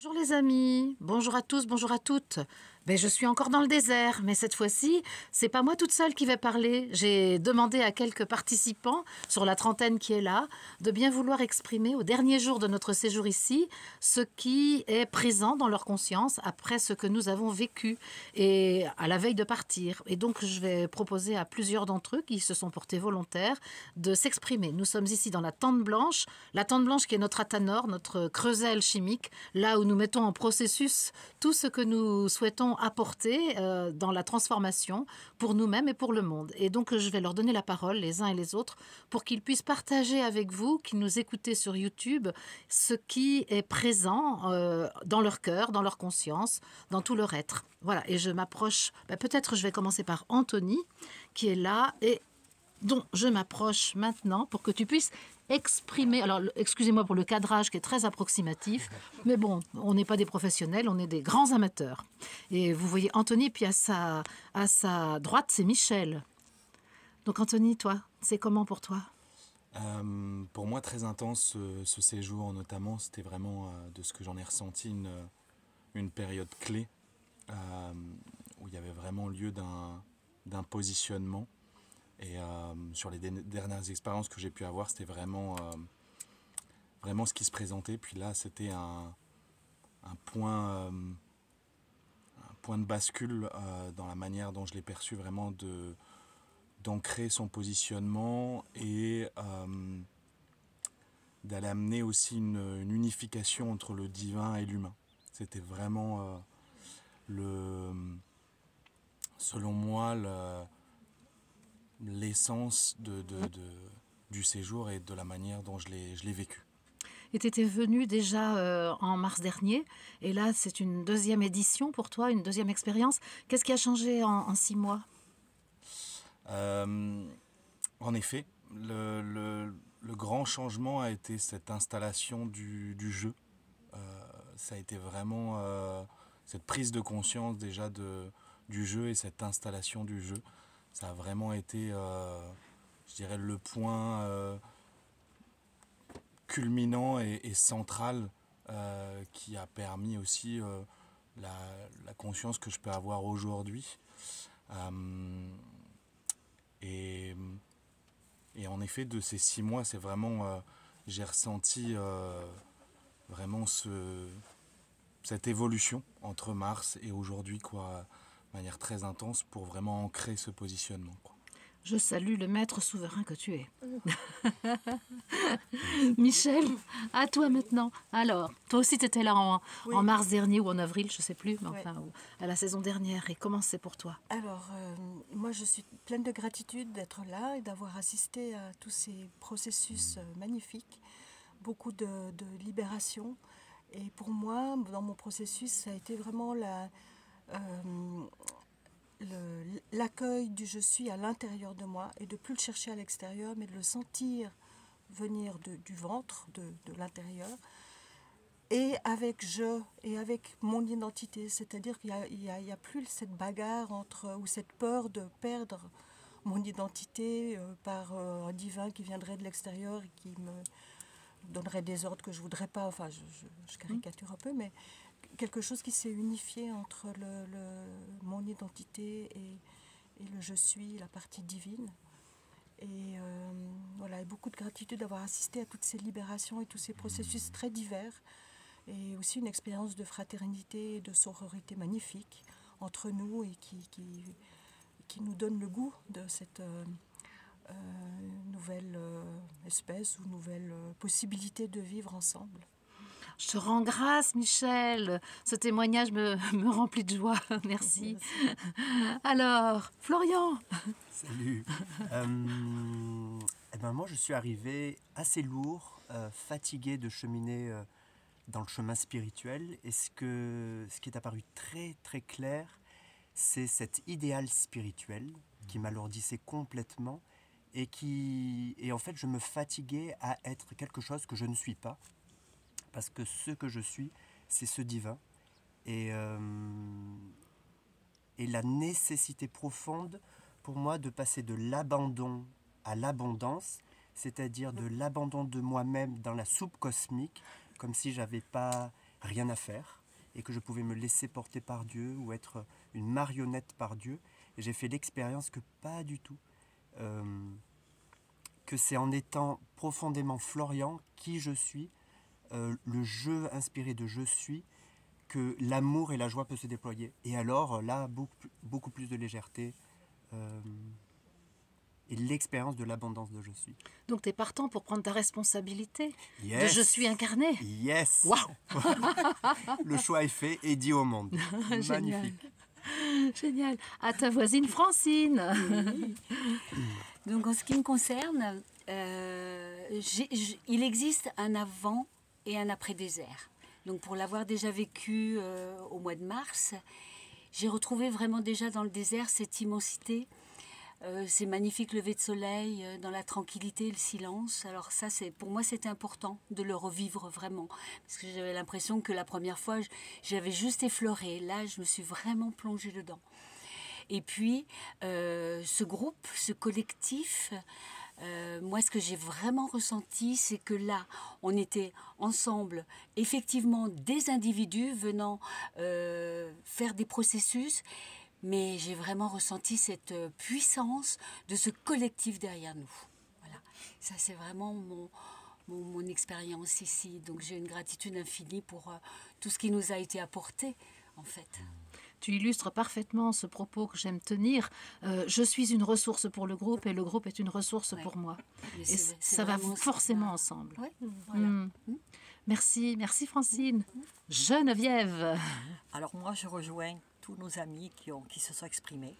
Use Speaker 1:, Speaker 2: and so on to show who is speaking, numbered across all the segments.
Speaker 1: Bonjour les amis, bonjour à tous, bonjour à toutes. Je suis encore dans le désert, mais cette fois-ci, c'est pas moi toute seule qui vais parler. J'ai demandé à quelques participants, sur la trentaine qui est là, de bien vouloir exprimer au dernier jour de notre séjour ici ce qui est présent dans leur conscience après ce que nous avons vécu et à la veille de partir. Et donc, je vais proposer à plusieurs d'entre eux qui se sont portés volontaires de s'exprimer. Nous sommes ici dans la tente blanche qui est notre athanor, notre creuset alchimique, là où nous mettons en processus tout ce que nous souhaitons apporter dans la transformation pour nous-mêmes et pour le monde. Et donc, je vais leur donner la parole, les uns et les autres, pour qu'ils puissent partager avec vous, qui nous écoutez sur YouTube, ce qui est présent dans leur cœur, dans leur conscience, dans tout leur être. Voilà, et je m'approche, peut-être je vais commencer par Anthony, qui est là, et dont je m'approche maintenant pour que tu puisses exprimer. Alors, excusez-moi pour le cadrage qui est très approximatif, mais bon, on n'est pas des professionnels, on est des grands amateurs. Et vous voyez Anthony, puis à sa droite, c'est Michel. Donc Anthony, toi, c'est comment pour toi?
Speaker 2: Pour moi, très intense ce séjour, notamment, c'était vraiment de ce que j'en ai ressenti une période clé où il y avait vraiment lieu d'un positionnement. Et sur les dernières expériences que j'ai pu avoir, c'était vraiment ce qui se présentait. Puis là, c'était un point, un point de bascule dans la manière dont je l'ai perçu, vraiment d'ancrer son positionnement et d'aller amener aussi une unification entre le divin et l'humain. C'était vraiment, selon moi, l'essence du séjour et de la manière dont je l'ai vécu.
Speaker 1: Et tu étais venu déjà en mars dernier, et là c'est une deuxième édition pour toi, une deuxième expérience. Qu'est-ce qui a changé en 6 mois?
Speaker 2: En effet, le grand changement a été cette installation du jeu. Ça a été vraiment cette prise de conscience déjà du jeu et cette installation du jeu. Ça a vraiment été, je dirais, le point culminant et central qui a permis aussi la conscience que je peux avoir aujourd'hui. Et, et en effet, de ces 6 mois, c'est vraiment, j'ai ressenti vraiment cette évolution entre mars et aujourd'hui, quoi, de manière très intense pour vraiment ancrer ce positionnement, quoi.
Speaker 1: Je salue le maître souverain que tu es. Michel, à toi maintenant. Alors, toi aussi tu étais là
Speaker 3: Oui.
Speaker 1: en mars dernier ou en avril, je ne sais plus, mais enfin, à la saison dernière. Et comment c'est pour toi?
Speaker 3: Alors, moi, je suis pleine de gratitude d'être là et d'avoir assisté à tous ces processus magnifiques, beaucoup de libération. Et pour moi, dans mon processus, ça a été vraiment l'accueil du je suis à l'intérieur de moi et de plus le chercher à l'extérieur, mais de le sentir venir du ventre, de l'intérieur. Et avec et avec mon identité, c'est-à-dire qu'il n'y a plus cette bagarre ou cette peur de perdre mon identité par un divin qui viendrait de l'extérieur et qui me donnerait des ordres que je ne voudrais pas, enfin je caricature un peu, mais quelque chose qui s'est unifié entre mon identité et le je suis, la partie divine. Et voilà, et beaucoup de gratitude d'avoir assisté à toutes ces libérations et tous ces processus très divers. Et aussi une expérience de fraternité et de sororité magnifique entre nous et qui nous donne le goût de cette nouvelle espèce ou nouvelle possibilité de vivre ensemble.
Speaker 1: Je te rends grâce, Michel. Ce témoignage me remplit de joie. Merci. Alors, Florian.
Speaker 4: Salut. Moi, je suis arrivé assez lourd, fatigué de cheminer dans le chemin spirituel. Et ce qui est apparu très très clair, c'est cet idéal spirituel qui m'alourdissait complètement et en fait, je me fatiguais à être quelque chose que je ne suis pas. Parce que ce que je suis, c'est ce divin. Et la nécessité profonde pour moi de passer de l'abandon à l'abondance, c'est-à-dire de l'abandon de moi-même dans la soupe cosmique, comme si j'avais pas rien à faire et que je pouvais me laisser porter par Dieu ou être une marionnette par Dieu. Et j'ai fait l'expérience que pas du tout. Que c'est en étant profondément Florian, qui je suis, le jeu inspiré de je suis, que l'amour et la joie peuvent se déployer. Et alors là, beaucoup plus de légèreté et l'expérience de l'abondance de je suis.
Speaker 1: Donc tu es partant pour prendre ta responsabilité
Speaker 4: Yes.
Speaker 1: de je suis incarné.
Speaker 4: Yes.
Speaker 1: Waouh.
Speaker 4: Le choix est fait et dit au monde.
Speaker 1: Génial.
Speaker 4: Magnifique.
Speaker 1: Génial. À ta voisine Francine.
Speaker 5: Donc en ce qui me concerne, il existe un avant et un après désert. Donc pour l'avoir déjà vécu au mois de mars, j'ai retrouvé vraiment déjà dans le désert cette immensité, ces magnifiques levées de soleil, dans la tranquillité et le silence. Alors ça, pour moi, c'était important de le revivre vraiment. Parce que j'avais l'impression que la première fois, j'avais juste effleuré. Là, je me suis vraiment plongée dedans. Et puis, ce groupe, ce collectif, moi, ce que j'ai vraiment ressenti, c'est que là, on était ensemble, effectivement, des individus venant faire des processus, mais j'ai vraiment ressenti cette puissance de ce collectif derrière nous. Voilà. Ça, c'est vraiment mon expérience ici. Donc, j'ai une gratitude infinie pour tout ce qui nous a été apporté, en fait.
Speaker 1: Tu illustres parfaitement ce propos que j'aime tenir. Je suis une ressource pour le groupe et le groupe est une ressource pour moi.
Speaker 5: Mais
Speaker 1: Et ça va forcément ensemble.
Speaker 5: Oui, voilà.
Speaker 1: Merci, merci Francine. Geneviève.
Speaker 6: Alors moi, je rejoins tous nos amis qui se sont exprimés.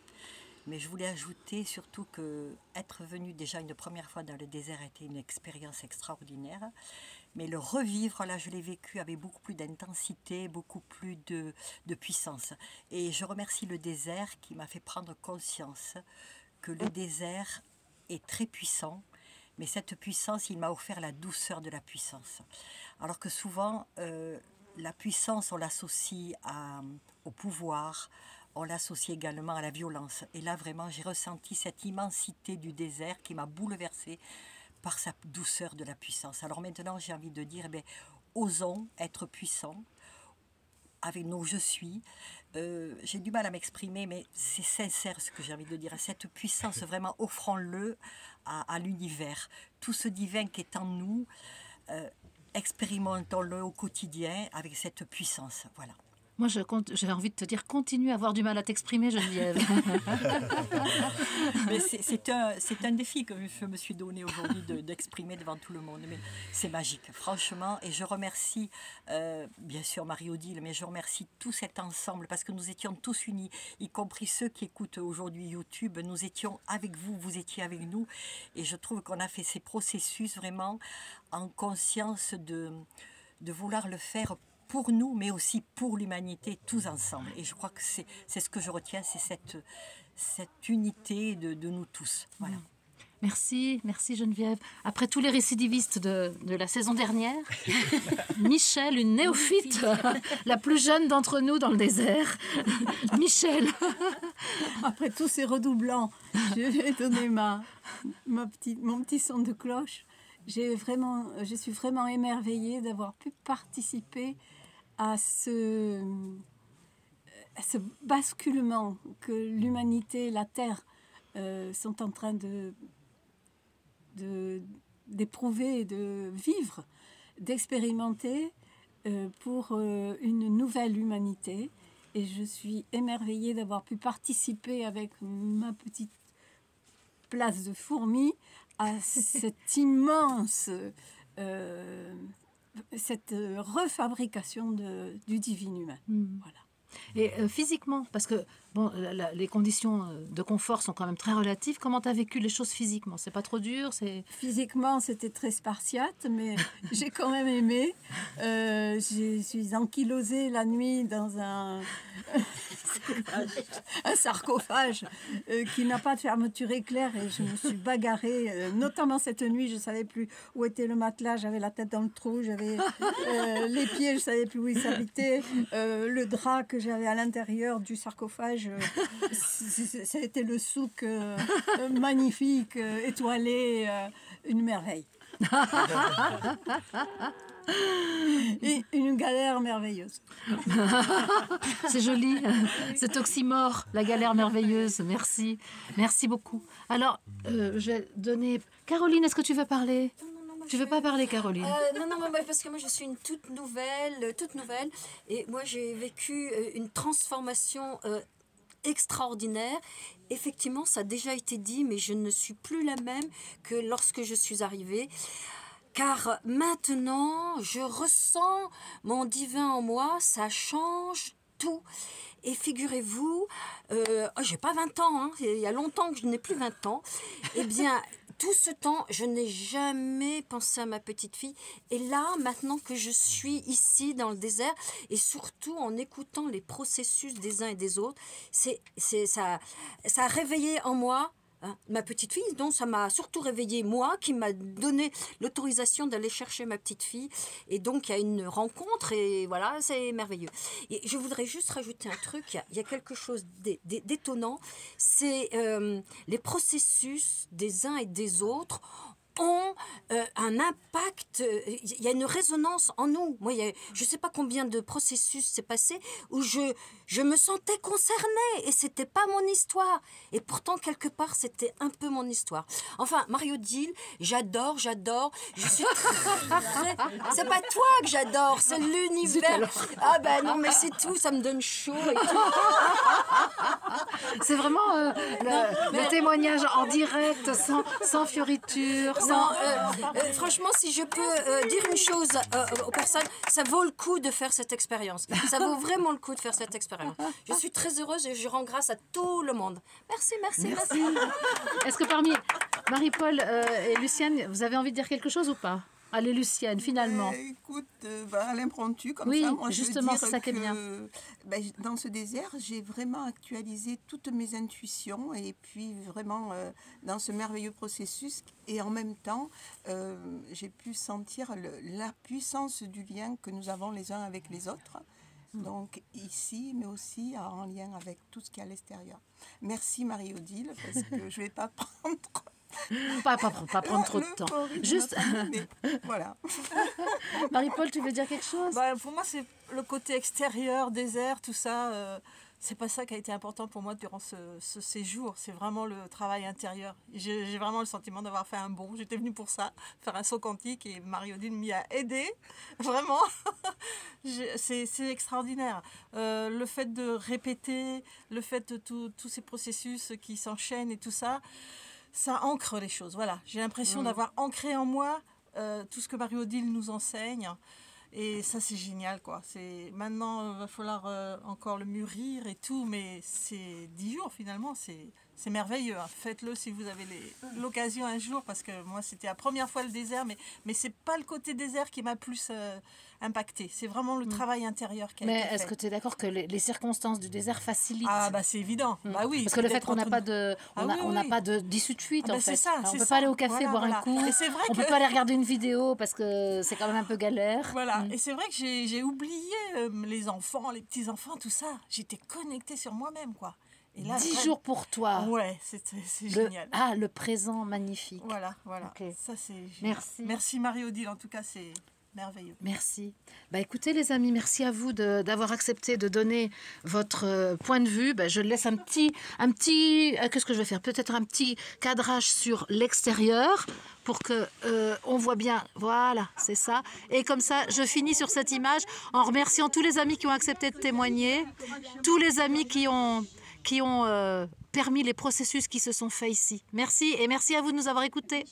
Speaker 6: Mais je voulais ajouter surtout que être venu déjà une première fois dans le désert a été une expérience extraordinaire. Mais le revivre, là, je l'ai vécu avec beaucoup plus d'intensité, beaucoup plus de puissance. Et je remercie le désert qui m'a fait prendre conscience que le désert est très puissant. Mais cette puissance, il m'a offert la douceur de la puissance. Alors que souvent, la puissance, on l'associe au pouvoir, on l'associe également à la violence. Et là, vraiment, j'ai ressenti cette immensité du désert qui m'a bouleversée par sa douceur de la puissance. Alors maintenant, j'ai envie de dire, osons être puissants avec nos « je suis ». J'ai du mal à m'exprimer, mais c'est sincère ce que j'ai envie de dire. Cette puissance, vraiment, offrons-le à l'univers. Tout ce divin qui est en nous, expérimentons-le au quotidien avec cette puissance. Voilà.
Speaker 1: Moi, j'ai envie de te dire, continue à avoir du mal à t'exprimer, Geneviève.
Speaker 6: Mais c'est un défi que je me suis donné aujourd'hui d'exprimer devant tout le monde. Mais c'est magique, franchement. Et je remercie, bien sûr, Marie-Odile, mais je remercie tout cet ensemble parce que nous étions tous unis, y compris ceux qui écoutent aujourd'hui YouTube. Nous étions avec vous, vous étiez avec nous. Et je trouve qu'on a fait ces processus vraiment en conscience de vouloir le faire pour nous, mais aussi pour l'humanité, tous ensemble. Et je crois que c'est ce que je retiens, c'est cette unité de nous tous. Voilà.
Speaker 1: Merci, merci Geneviève. Après tous les récidivistes de la saison dernière, Michel, une néophyte, la plus jeune d'entre nous dans le désert. Michel.
Speaker 3: Après tous ces redoublants, je vais donner mon petit son de cloche. Je suis vraiment émerveillée d'avoir pu participer à ce basculement que l'humanité, la Terre, sont en train d'éprouver, de vivre, d'expérimenter pour une nouvelle humanité. Et je suis émerveillée d'avoir pu participer avec ma petite place de fourmi à cette immense cette refabrication du divin humain. Voilà.
Speaker 1: Et physiquement, parce que bon, les conditions de confort sont quand même très relatives. Comment tu as vécu les choses physiquement? C'est pas trop dur?
Speaker 3: Physiquement, c'était très spartiate, mais j'ai quand même aimé. Je suis ankylosée la nuit dans un sarcophage qui n'a pas de fermeture éclair et je me suis bagarrée, notamment cette nuit, je ne savais plus où était le matelas, j'avais la tête dans le trou, j'avais les pieds, je ne savais plus où ils s'habitaient, le drap que j'avais à l'intérieur du sarcophage, ça a été le souk magnifique, étoilé, une merveille.
Speaker 7: Et une galère merveilleuse.
Speaker 1: C'est joli, cet oxymore, la galère merveilleuse. Merci, merci beaucoup. Alors, je vais donner... Caroline, est-ce que tu veux parler? Tu veux pas parler, Caroline?
Speaker 8: Non, parce que moi je suis une toute nouvelle, et moi j'ai vécu une transformation extraordinaire. Effectivement, ça a déjà été dit, mais je ne suis plus la même que lorsque je suis arrivée. Car maintenant, je ressens mon divin en moi, ça change tout. Et figurez-vous, j'ai pas 20 ans, hein, il y a longtemps que je n'ai plus 20 ans. Eh bien, tout ce temps, je n'ai jamais pensé à ma petite fille. Et là, maintenant que je suis ici dans le désert, et surtout en écoutant les processus des uns et des autres, ça a réveillé en moi ma petite fille. Donc ça m'a surtout réveillé moi, qui m'a donné l'autorisation d'aller chercher ma petite fille. Et donc il y a une rencontre et voilà, c'est merveilleux. Et je voudrais juste rajouter un truc, il y a quelque chose d'étonnant, c'est les processus des uns et des autres ont un impact, il y a une résonance en nous. Moi, je ne sais pas combien de processus s'est passé où je me sentais concernée et c'était pas mon histoire. Et pourtant, quelque part, c'était un peu mon histoire. Enfin, Marie-Odile, j'adore. Je suis très... C'est pas toi que j'adore, c'est l'univers. Ah ben non, mais c'est tout, ça me donne chaud et tout.
Speaker 1: C'est vraiment le témoignage en direct, sans fioriture.
Speaker 8: Non, franchement, si je peux dire une chose aux personnes, ça vaut le coup de faire cette expérience. Ça vaut vraiment le coup de faire cette expérience. Je suis très heureuse et je rends grâce à tout le monde. Merci.
Speaker 1: Est-ce que parmi Marie-Paul et Lucienne, vous avez envie de dire quelque chose ou pas? Allez, Lucienne, finalement.
Speaker 9: Écoute, à l'impromptu, comme
Speaker 1: oui,
Speaker 9: ça, moi,
Speaker 1: justement,
Speaker 9: je veux dire
Speaker 1: c'est ça qui est bien.
Speaker 9: Dans ce désert, j'ai vraiment actualisé toutes mes intuitions et puis vraiment dans ce merveilleux processus. Et en même temps, j'ai pu sentir la puissance du lien que nous avons les uns avec les autres. Donc ici, mais aussi en lien avec tout ce qui est à l'extérieur. Merci Marie-Odile, parce que je ne vais pas prendre...
Speaker 1: Pas prendre trop de temps. Juste.
Speaker 9: Voilà.
Speaker 1: Marie-Paul, tu veux dire quelque chose?
Speaker 7: Pour moi, c'est le côté extérieur, désert, tout ça. C'est pas ça qui a été important pour moi durant ce séjour. C'est vraiment le travail intérieur. J'ai vraiment le sentiment d'avoir fait un bond. J'étais venue pour ça, faire un saut quantique, et Marie-Odile m'y a aidée. Vraiment. C'est extraordinaire. Le fait de répéter, le fait de tous ces processus qui s'enchaînent et tout ça, ça ancre les choses. Voilà. J'ai l'impression d'avoir ancré en moi tout ce que Marie-Odile nous enseigne. Et ça, c'est génial, quoi. Maintenant, il va falloir encore le mûrir et tout, mais c'est 10 jours, finalement. C'est merveilleux. Hein. Faites-le si vous avez l'occasion un jour, parce que moi, c'était la première fois le désert, mais c'est pas le côté désert qui m'a plus impacté. C'est vraiment le travail intérieur qui a été fait.
Speaker 1: Mais est-ce que tu es d'accord que les circonstances du désert facilitent?
Speaker 7: Ah, c'est évident. Bah oui.
Speaker 1: Parce que le fait qu'on n'a pas d'issue de fuite, en fait.
Speaker 7: C'est ça.
Speaker 1: On ne peut pas aller au café, boire un coup. On ne peut pas aller regarder une vidéo parce que c'est quand même un peu galère.
Speaker 7: Voilà. Et c'est vrai que j'ai oublié les enfants, les petits-enfants, tout ça. J'étais connectée sur moi-même, quoi.
Speaker 1: Et là, 10 jours pour toi.
Speaker 7: Ouais, c'est génial.
Speaker 1: Le présent magnifique.
Speaker 7: Voilà. Okay. Ça, c'est génial. Merci Marie-Odile, en tout cas, c'est merveilleux.
Speaker 1: Merci. Écoutez les amis, merci à vous d'avoir accepté de donner votre point de vue. Je laisse un petit qu'est-ce que je vais faire? Peut-être un petit cadrage sur l'extérieur pour que on voit bien. Voilà, c'est ça. Et comme ça, je finis sur cette image en remerciant tous les amis qui ont accepté de témoigner, tous les amis qui ont permis les processus qui se sont faits ici. Merci et merci à vous de nous avoir écoutés.